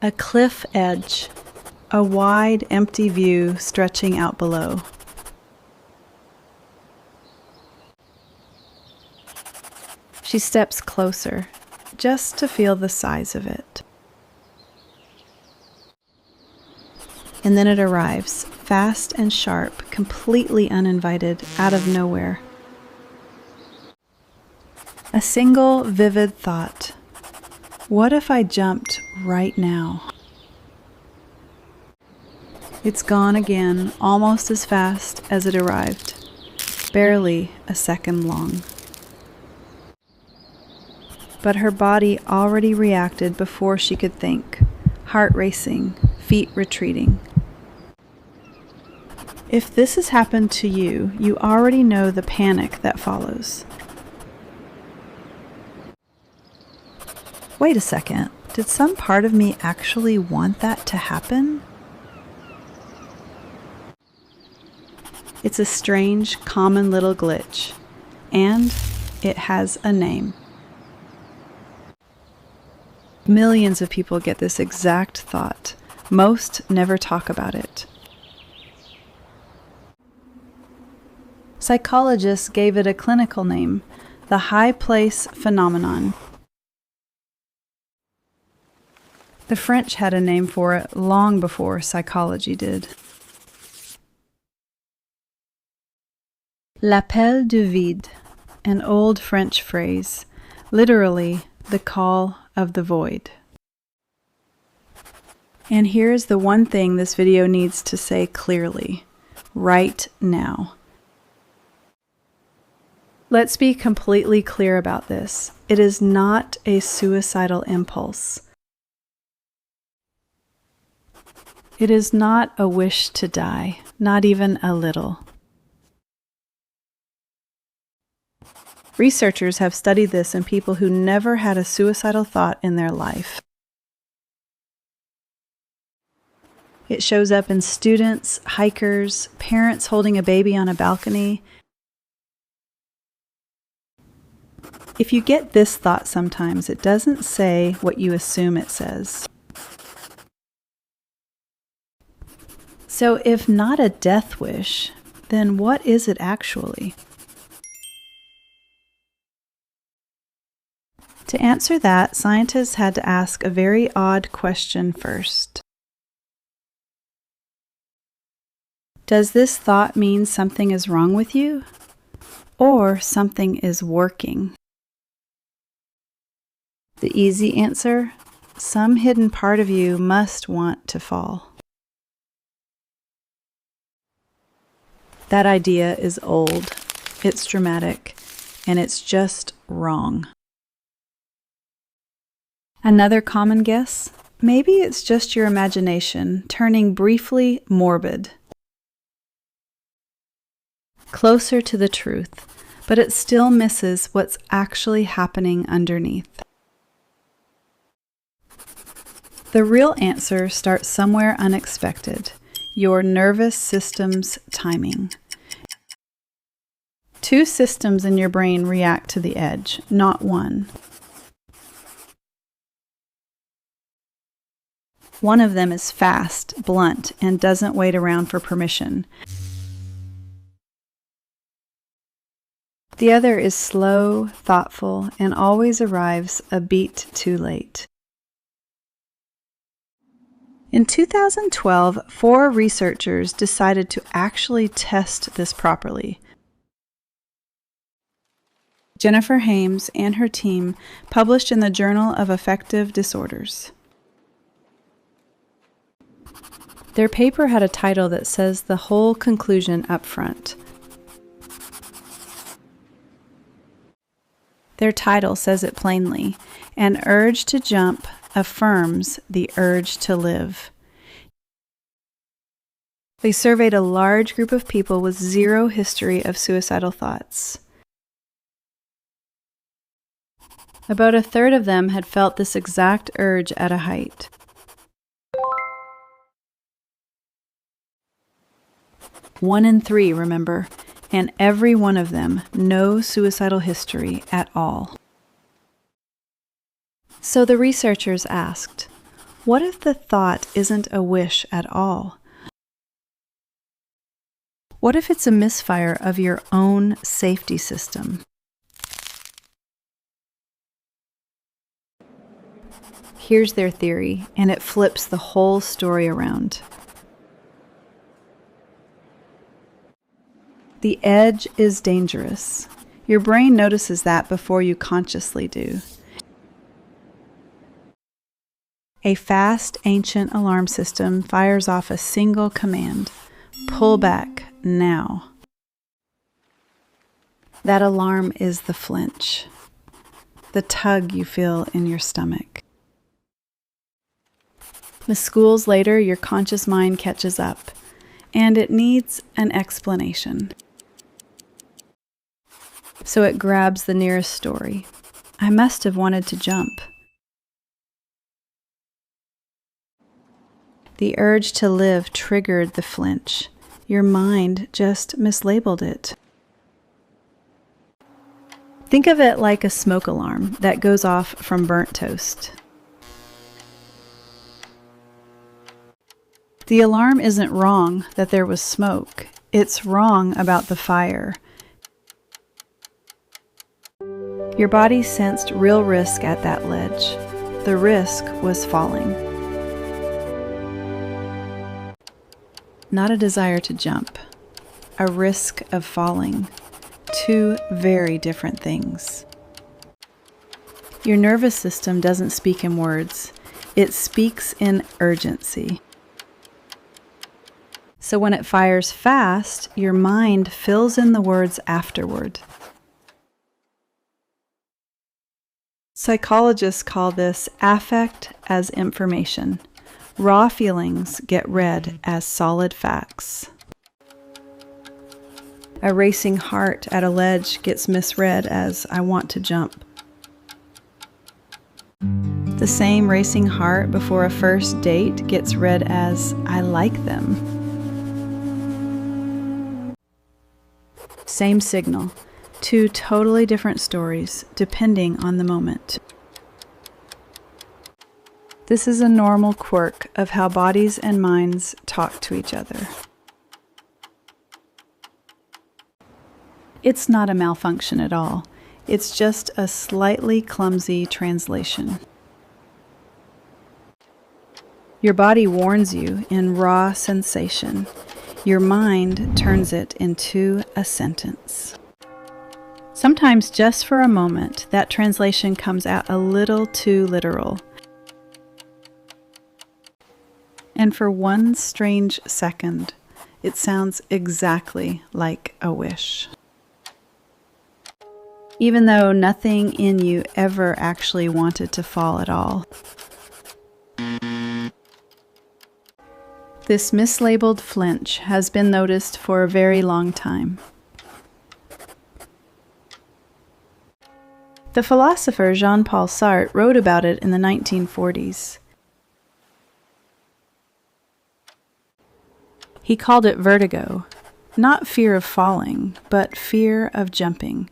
A cliff edge, a wide, empty view stretching out below. She steps closer, just to feel the size of it. And then it arrives, fast and sharp, completely uninvited, out of nowhere. A single vivid thought. What if I jumped right now? It's gone again, almost as fast as it arrived, barely a second long. But her body already reacted before she could think, heart racing, feet retreating. If this has happened to you, you already know the panic that follows. Wait a second, did some part of me actually want that to happen? It's a strange, common little glitch, and it has a name. Millions of people get this exact thought. Most never talk about it. Psychologists gave it a clinical name, the high place phenomenon. The French had a name for it long before psychology did. L'appel du vide, an old French phrase, literally the call of the void. And here's the one thing this video needs to say clearly, right now. Let's be completely clear about this. It is not a suicidal impulse. It is not a wish to die, not even a little. Researchers have studied this in people who never had a suicidal thought in their life. It shows up in students, hikers, parents holding a baby on a balcony. If you get this thought sometimes, it doesn't say what you assume it says. So if not a death wish, then what is it actually? To answer that, scientists had to ask a very odd question first. Does this thought mean something is wrong with you? Or something is working? The easy answer, some hidden part of you must want to fall. That idea is old, it's dramatic, and it's just wrong. Another common guess? Maybe it's just your imagination turning briefly morbid. Closer to the truth, but it still misses what's actually happening underneath. The real answer starts somewhere unexpected, your nervous system's timing. Two systems in your brain react to the edge, not one. One of them is fast, blunt, and doesn't wait around for permission. The other is slow, thoughtful, and always arrives a beat too late. In 2012, 4 researchers decided to actually test this properly. Jennifer Hames and her team published in the Journal of Affective Disorders. Their paper had a title that says the whole conclusion up front. Their title says it plainly, an urge to jump affirms the urge to live. They surveyed a large group of people with zero history of suicidal thoughts. About a third of them had felt this exact urge at a height. One in 3, remember, and every one of them no suicidal history at all. So the researchers asked, What if the thought isn't a wish at all? What if it's a misfire of your own safety system? Here's their theory, and it flips the whole story around. The edge is dangerous. Your brain notices that before you consciously do. A fast, ancient alarm system fires off a single command: pull back now. That alarm is the flinch, the tug you feel in your stomach. The schools later, your conscious mind catches up, and it needs an explanation. So it grabs the nearest story. I must have wanted to jump. The urge to live triggered the flinch. Your mind just mislabeled it. Think of it like a smoke alarm that goes off from burnt toast. The alarm isn't wrong that there was smoke. It's wrong about the fire. Your body sensed real risk at that ledge. The risk was falling. Not a desire to jump, a risk of falling. Two very different things. Your nervous system doesn't speak in words. It speaks in urgency. So when it fires fast, your mind fills in the words afterward. Psychologists call this affect as information. Raw feelings get read as solid facts. A racing heart at a ledge gets misread as I want to jump. The same racing heart before a first date gets read as I like them. Same signal, two totally different stories depending on the moment. This is a normal quirk of how bodies and minds talk to each other. It's not a malfunction at all. It's just a slightly clumsy translation. Your body warns you in raw sensation. Your mind turns it into a sentence. Sometimes, just for a moment, that translation comes out a little too literal. And for one strange second, it sounds exactly like a wish. Even though nothing in you ever actually wanted to fall at all. This mislabeled flinch has been noticed for a very long time. The philosopher Jean-Paul Sartre wrote about it in the 1940s. He called it vertigo, not fear of falling, but fear of jumping.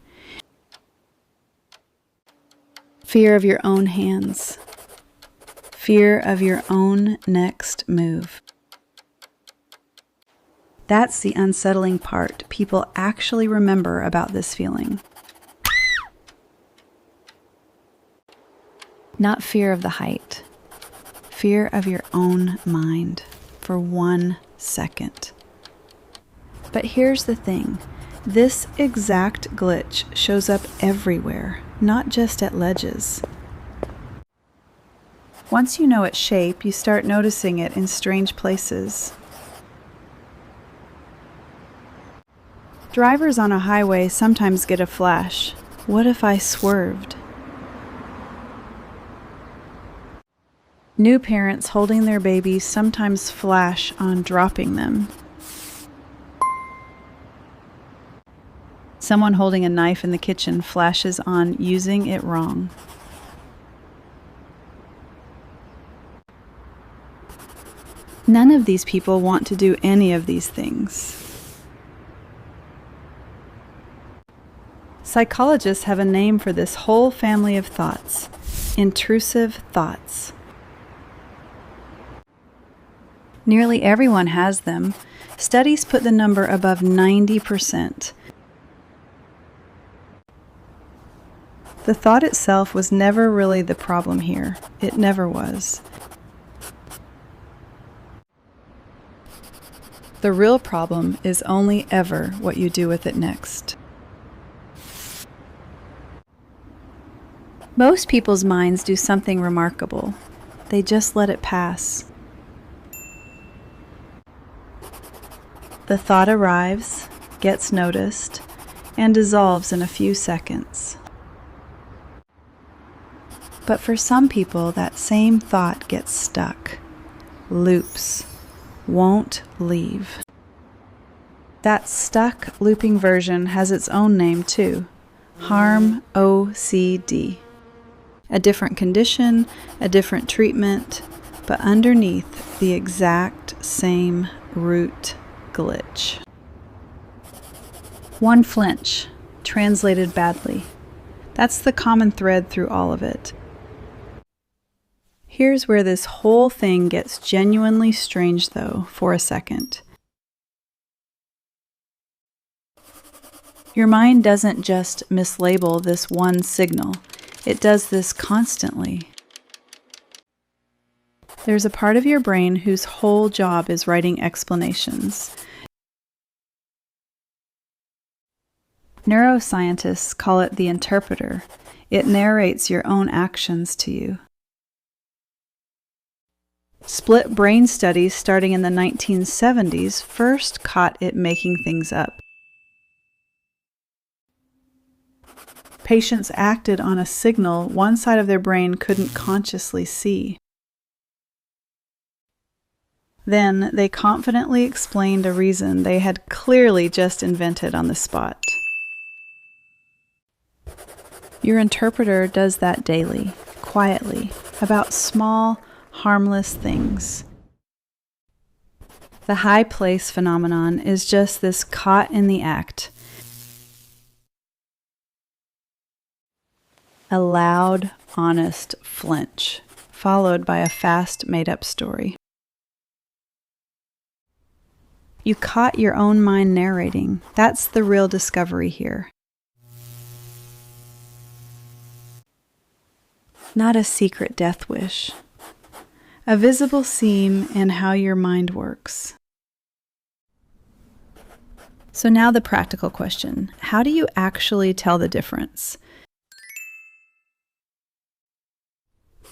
Fear of your own hands. Fear of your own next move. That's the unsettling part people actually remember about this feeling. Not fear of the height. Fear of your own mind for 1 second. But here's the thing. This exact glitch shows up everywhere, not just at ledges. Once you know its shape, you start noticing it in strange places. Drivers on a highway sometimes get a flash. What if I swerved? New parents holding their babies sometimes flash on dropping them. Someone holding a knife in the kitchen flashes on using it wrong. None of these people want to do any of these things. Psychologists have a name for this whole family of thoughts: intrusive thoughts. Nearly everyone has them. Studies put the number above 90%. The thought itself was never really the problem here. It never was. The real problem is only ever what you do with it next. Most people's minds do something remarkable. They just let it pass. The thought arrives, gets noticed, and dissolves in a few seconds. But for some people, that same thought gets stuck, loops, won't leave. That stuck, looping version has its own name too, harm OCD. A different condition, a different treatment, but underneath the exact same root glitch. One flinch, translated badly. That's the common thread through all of it. Here's where this whole thing gets genuinely strange, though, for a second. Your mind doesn't just mislabel this one signal. It does this constantly. There's a part of your brain whose whole job is writing explanations. Neuroscientists call it the interpreter. It narrates your own actions to you. Split brain studies starting in the 1970s first caught it making things up. Patients acted on a signal one side of their brain couldn't consciously see. Then they confidently explained a reason they had clearly just invented on the spot. Your interpreter does that daily, quietly, about small, harmless things. The high place phenomenon is just this caught in the act. A loud, honest flinch, followed by a fast, made-up story. You caught your own mind narrating. That's the real discovery here. Not a secret death wish. A visible seam in how your mind works. So now the practical question. How do you actually tell the difference?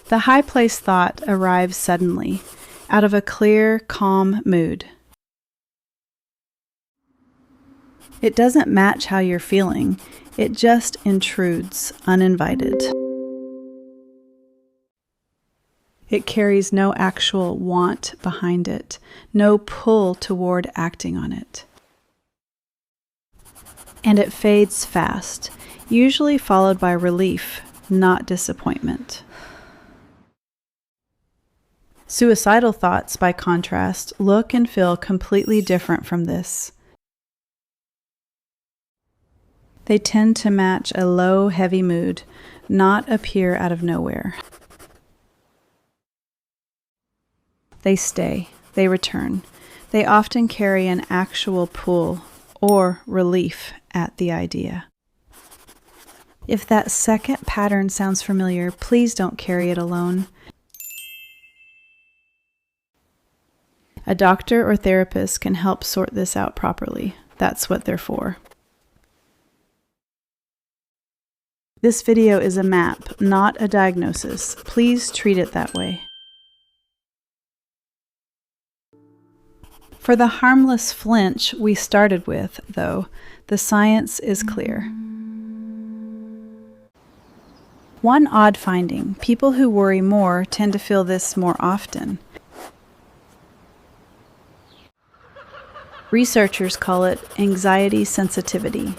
The high place thought arrives suddenly, out of a clear, calm mood. It doesn't match how you're feeling. It just intrudes, uninvited. It carries no actual want behind it, no pull toward acting on it. And it fades fast, usually followed by relief, not disappointment. Suicidal thoughts, by contrast, look and feel completely different from this. They tend to match a low, heavy mood, not appear out of nowhere. They stay, they return. They often carry an actual pull or relief at the idea. If that second pattern sounds familiar, please don't carry it alone. A doctor or therapist can help sort this out properly. That's what they're for. This video is a map, not a diagnosis. Please treat it that way. For the harmless flinch we started with, though, the science is clear. One odd finding: people who worry more tend to feel this more often. Researchers call it anxiety sensitivity,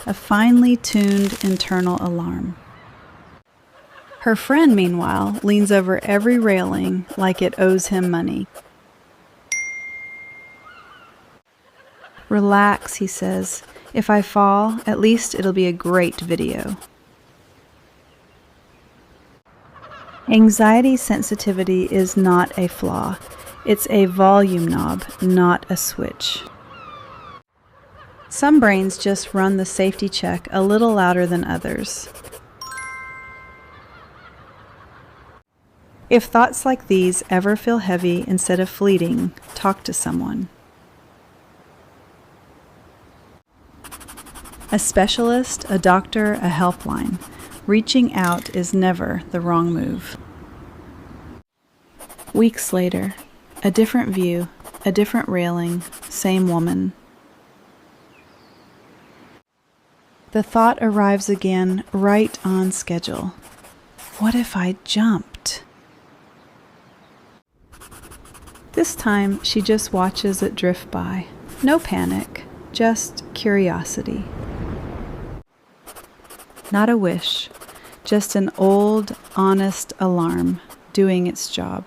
a finely tuned internal alarm. Her friend, meanwhile, leans over every railing like it owes him money. "Relax," he says. "If I fall, at least it'll be a great video." Anxiety sensitivity is not a flaw. It's a volume knob, not a switch. Some brains just run the safety check a little louder than others. If thoughts like these ever feel heavy instead of fleeting, talk to someone. A specialist, a doctor, a helpline. Reaching out is never the wrong move. Weeks later, a different view, a different railing, same woman. The thought arrives again, right on schedule. What if I jumped? This time, she just watches it drift by. No panic, just curiosity. Not a wish, just an old, honest alarm doing its job.